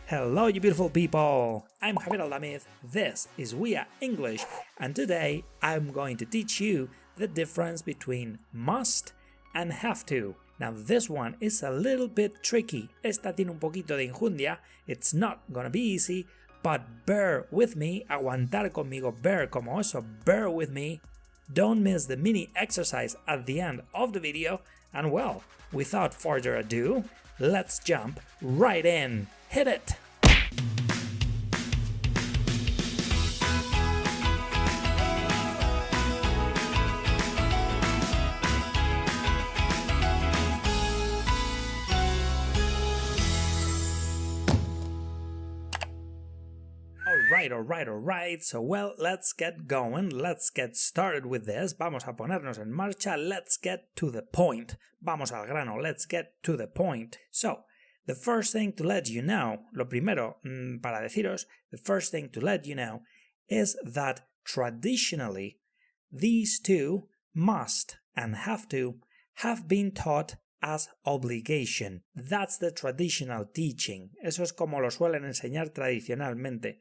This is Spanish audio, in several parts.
Hello you beautiful people, I'm Javier Aldamez, this is We Are English, and today I'm going to teach you the difference between must and have to. Now this one is a little bit tricky, esta tiene un poquito de injundia, it's not gonna be easy, but bear with me, aguantar conmigo, bear como oso, bear with me. Don't miss the mini exercise at the end of the video, and well, without further ado, let's jump right in. Hit it! Alright, so well, let's get going, let's get started with this, vamos a ponernos en marcha, let's get to the point, vamos al grano, let's get to the point. So, the first thing to let you know, lo primero para deciros, the first thing to let you know is that traditionally these two, must and have to, have been taught as obligation. That's the traditional teaching. Eso es como lo suelen enseñar tradicionalmente.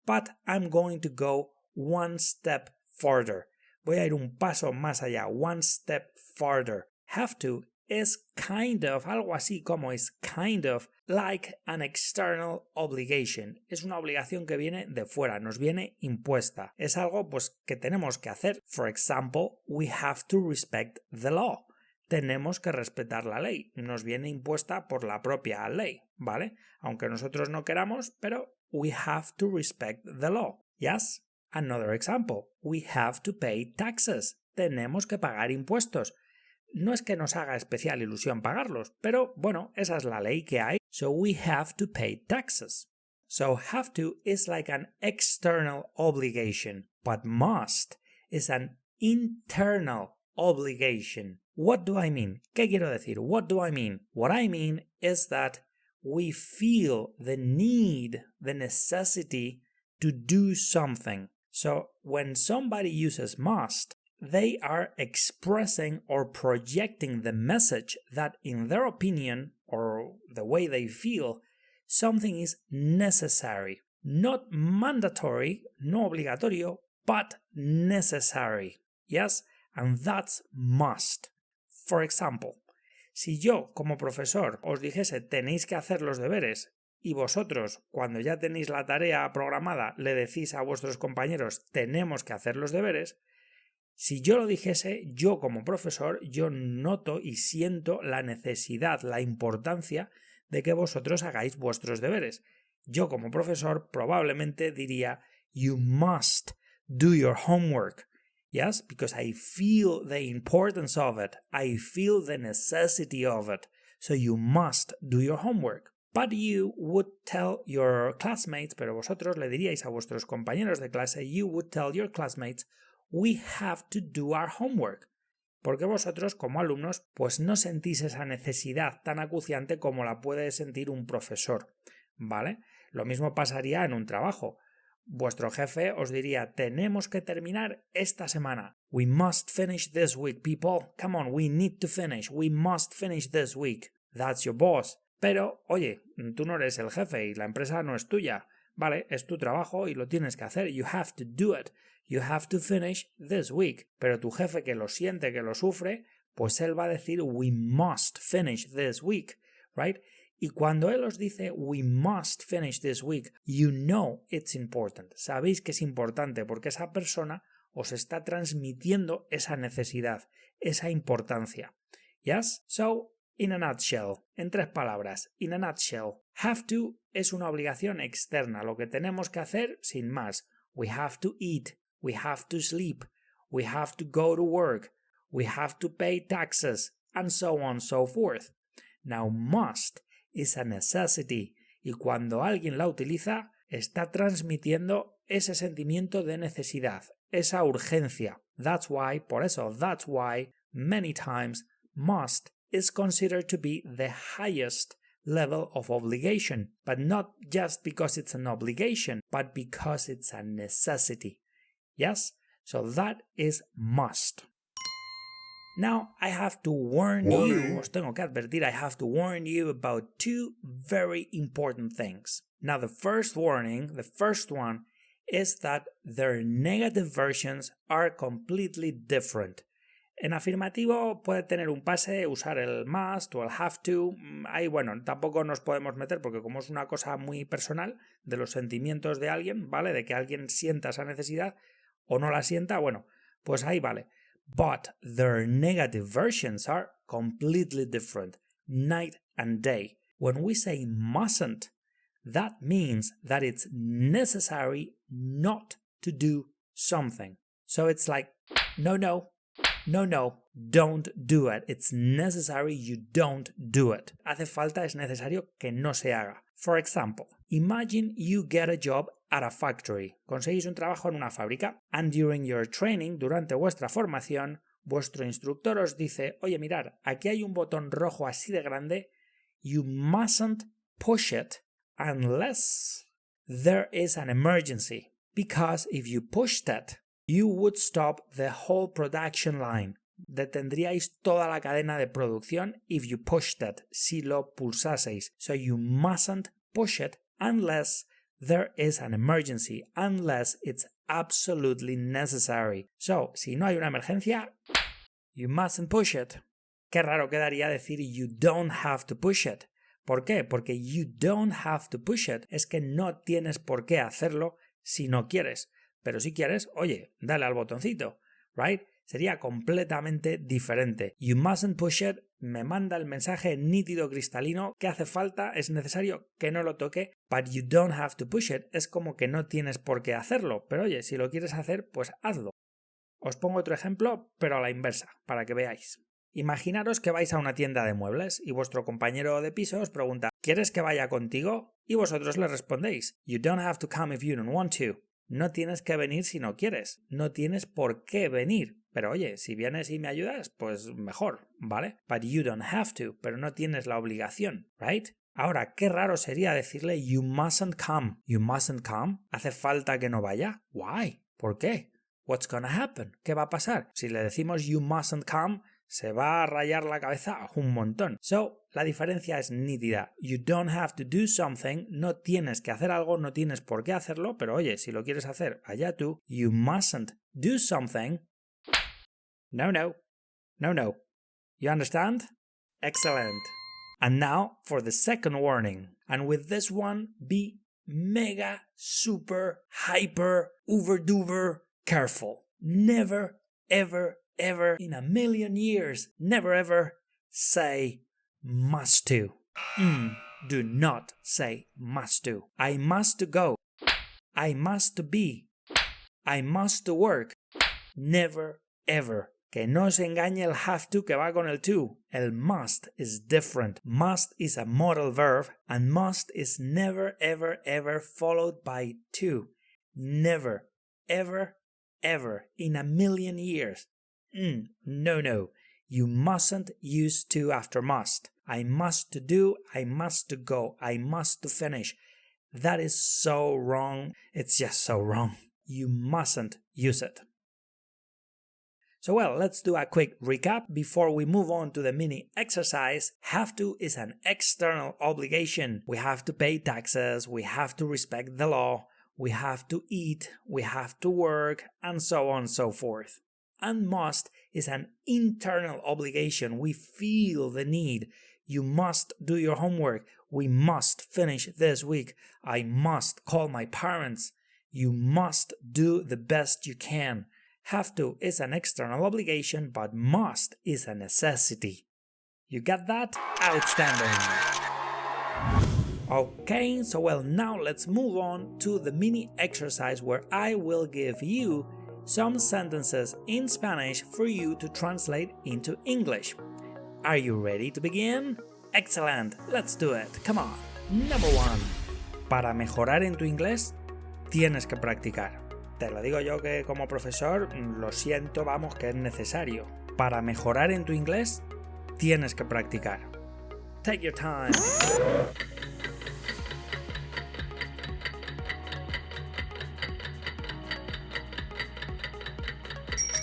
But I'm going to go one step further. Voy a ir un paso más allá, one step further. Have to is kind of, algo así como es kind of like an external obligation. Es una obligación que viene de fuera, nos viene impuesta. Es algo pues que tenemos que hacer. For example, we have to respect the law. Tenemos que respetar la ley. Nos viene impuesta por la propia ley, ¿vale? Aunque nosotros no queramos, pero we have to respect the law. Yes? Another example. We have to pay taxes. Tenemos que pagar impuestos. No es que nos haga especial ilusión pagarlos, pero bueno, esa es la ley que hay. So we have to pay taxes. So have to is like an external obligation, but must is an internal obligation. What do I mean? ¿Qué quiero decir? What do I mean? What I mean is that we feel the need, the necessity to do something. So when somebody uses must, they are expressing or projecting the message that in their opinion or the way they feel, something is necessary. Not mandatory, no obligatorio, but necessary. Yes? And that's must. For example, si yo como profesor os dijese tenéis que hacer los deberes y vosotros cuando ya tenéis la tarea programada le decís a vuestros compañeros tenemos que hacer los deberes, si yo lo dijese, yo como profesor, yo noto y siento la necesidad, la importancia de que vosotros hagáis vuestros deberes. Yo como profesor probablemente diría you must do your homework. Yes, because I feel the importance of it. I feel the necessity of it. So you must do your homework. But you would tell your classmates, pero vosotros le diríais a vuestros compañeros de clase, you would tell your classmates, we have to do our homework. Porque vosotros como alumnos pues no sentís esa necesidad tan acuciante como la puede sentir un profesor, ¿vale? Lo mismo pasaría en un trabajo. Vuestro jefe os diría, tenemos que terminar esta semana. We must finish this week, people. Come on, we need to finish. We must finish this week. That's your boss. Pero, oye, tú no eres el jefe y la empresa no es tuya. Vale, es tu trabajo y lo tienes que hacer. You have to do it. You have to finish this week. Pero tu jefe que lo siente, que lo sufre, pues él va a decir, we must finish this week. Right? Y cuando él os dice we must finish this week, you know it's important. Sabéis que es importante porque esa persona os está transmitiendo esa necesidad, esa importancia. Yes? So, in a nutshell, en tres palabras, in a nutshell, have to es una obligación externa, lo que tenemos que hacer sin más. We have to eat, we have to sleep, we have to go to work, we have to pay taxes, and so on and so forth. Now, must is a necessity, y cuando alguien la utiliza, está transmitiendo ese sentimiento de necesidad, esa urgencia. That's why, por eso, that's why, many times, must is considered to be the highest level of obligation, but not just because it's an obligation, but because it's a necessity. Yes? So that is must. Now, I have to warn you, os tengo que advertir, I have to warn you about two very important things. Now the first warning, the first one, is that their negative versions are completely different. En afirmativo puede tener un pase, usar el must o el have to. Ahí, bueno, tampoco nos podemos meter porque como es una cosa muy personal de los sentimientos de alguien, ¿vale? De que alguien sienta esa necesidad o no la sienta, bueno, pues ahí vale. But their negative versions are completely different, night and day. When we say mustn't, that means that it's necessary not to do something. So it's like, no, don't do it. It's necessary you don't do it. Hace falta, es necesario que no se haga. For example, imagine you get a job at a factory. Conseguís un trabajo en una fábrica. And during your training, durante vuestra formación, vuestro instructor os dice, oye, mirar, aquí hay un botón rojo así de grande. You mustn't push it unless there is an emergency. Because if you pushed it, you would stop the whole production line. Detendríais toda la cadena de producción if you pushed it, si lo pulsaseis. So you mustn't push it unless there is an emergency, unless it's absolutely necessary. So, si no hay una emergencia, you mustn't push it. Qué raro quedaría decir you don't have to push it. ¿Por qué? Porque you don't have to push it es que no tienes por qué hacerlo si no quieres. Pero si quieres, oye, dale al botoncito, right? Sería completamente diferente. You mustn't push it me manda el mensaje nítido cristalino que hace falta, es necesario que no lo toque, but you don't have to push it. Es como que no tienes por qué hacerlo, pero oye, si lo quieres hacer, pues hazlo. Os pongo otro ejemplo, pero a la inversa, para que veáis. Imaginaros que vais a una tienda de muebles y vuestro compañero de piso os pregunta ¿quieres que vaya contigo? Y vosotros le respondéis You don't have to come if you don't want to. No tienes que venir si no quieres. No tienes por qué venir. Pero oye, si vienes y me ayudas, pues mejor, ¿vale? But you don't have to. Pero no tienes la obligación, ¿right? Ahora, qué raro sería decirle You mustn't come. You mustn't come. ¿Hace falta que no vaya? Why? ¿Por qué? What's gonna happen? ¿Qué va a pasar? Si le decimos You mustn't come, se va a rayar la cabeza un montón. So, la diferencia es nítida. You don't have to do something. No tienes que hacer algo, no tienes por qué hacerlo, pero oye, si lo quieres hacer, allá tú. You mustn't do something. No. You understand? Excellent. And now for the second warning. And with this one, be mega, super, hyper, uber-duper careful. Never, ever in a million years, never ever say must to. Do not say must to. I must go. I must be. I must work. Never ever. Que no se engañe el have to que va con el to. El must is different. Must is a modal verb and must is never ever followed by to. Never ever in a million years. No. You mustn't use to after must. I must do, I must go, I must finish. That is so wrong. It's just so wrong. You mustn't use it. So well, let's do a quick recap before we move on to the mini exercise. Have to is an external obligation. We have to pay taxes, we have to respect the law, we have to eat, we have to work, and so on and so forth. And must is an internal obligation. We feel the need. You must do your homework. We must finish this week. I must call my parents. You must do the best you can. Have to is an external obligation, but must is a necessity. You got that? Outstanding. Okay, so well, now let's move on to the mini exercise where I will give you some sentences in Spanish for you to translate into English. Are you ready to begin? Excellent, let's do it. Come on. Number 1. Para mejorar en tu inglés, tienes que practicar. Te lo digo yo que como profesor, lo siento, vamos, que es necesario. Para mejorar en tu inglés, tienes que practicar. Take your time.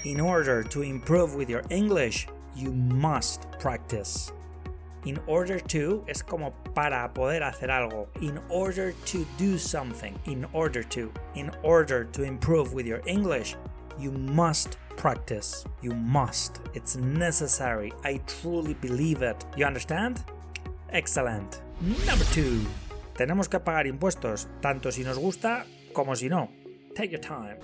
In order to improve with your English, you must practice. In order to es como para poder hacer algo. In order to do something. In order to. In order to improve with your English, you must practice. You must. It's necessary. I truly believe it. You understand? Excellent. Number 2. Tenemos que pagar impuestos, tanto si nos gusta como si no. Take your time.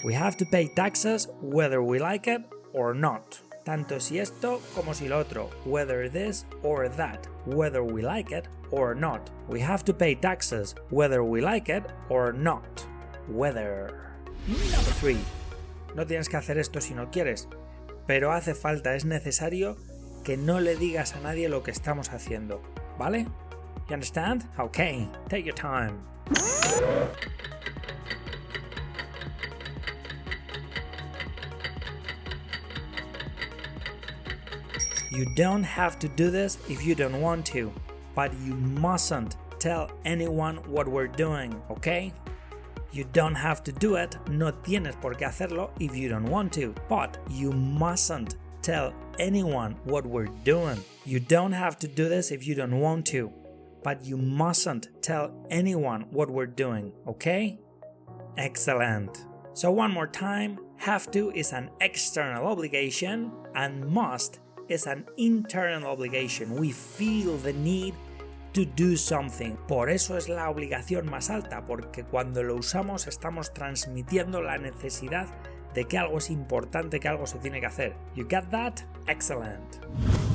We have to pay taxes whether we like it or not. Tanto si esto como si lo otro. Whether this or that. Whether we like it or not. We have to pay taxes whether we like it or not. Whether. Number 3. No tienes que hacer esto si no quieres, pero hace falta, es necesario que no le digas a nadie lo que estamos haciendo. ¿Vale? You understand? Okay, take your time. You don't have to do this if you don't want to, but you mustn't tell anyone what we're doing, okay? You don't have to do it, no tienes por qué hacerlo if you don't want to, but you mustn't tell anyone what we're doing. You don't have to do this if you don't want to, but you mustn't tell anyone what we're doing, okay? Excellent. So one more time, have to is an external obligation and must is an internal obligation. We feel the need to do something. Por eso es la obligación más alta, porque cuando lo usamos estamos transmitiendo la necesidad de que algo es importante, que algo se tiene que hacer. You get that? Excellent.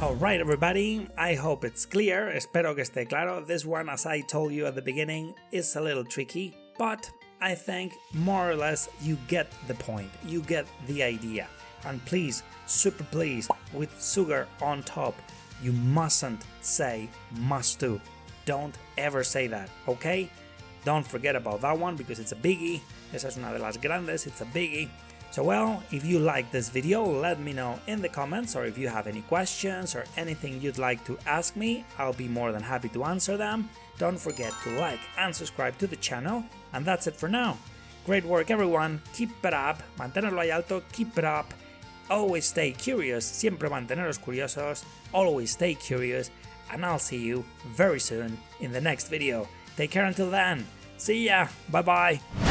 Alright everybody, I hope it's clear. Espero que esté claro. This one, as I told you at the beginning, is a little tricky, but I think more or less you get the point. You get the idea. And please, super please, with sugar on top, you mustn't say must do. Don't ever say that, okay? Don't forget about that one because it's a biggie. Esa es una de las grandes, it's a biggie. So well, if you like this video, let me know in the comments, or if you have any questions or anything you'd like to ask me, I'll be more than happy to answer them. Don't forget to like and subscribe to the channel. And that's it for now. Great work everyone, keep it up, mantenerlo ahí alto, keep it up. Always stay curious, siempre manteneros curiosos, always stay curious, and I'll see you very soon in the next video. Take care until then. See ya, bye bye.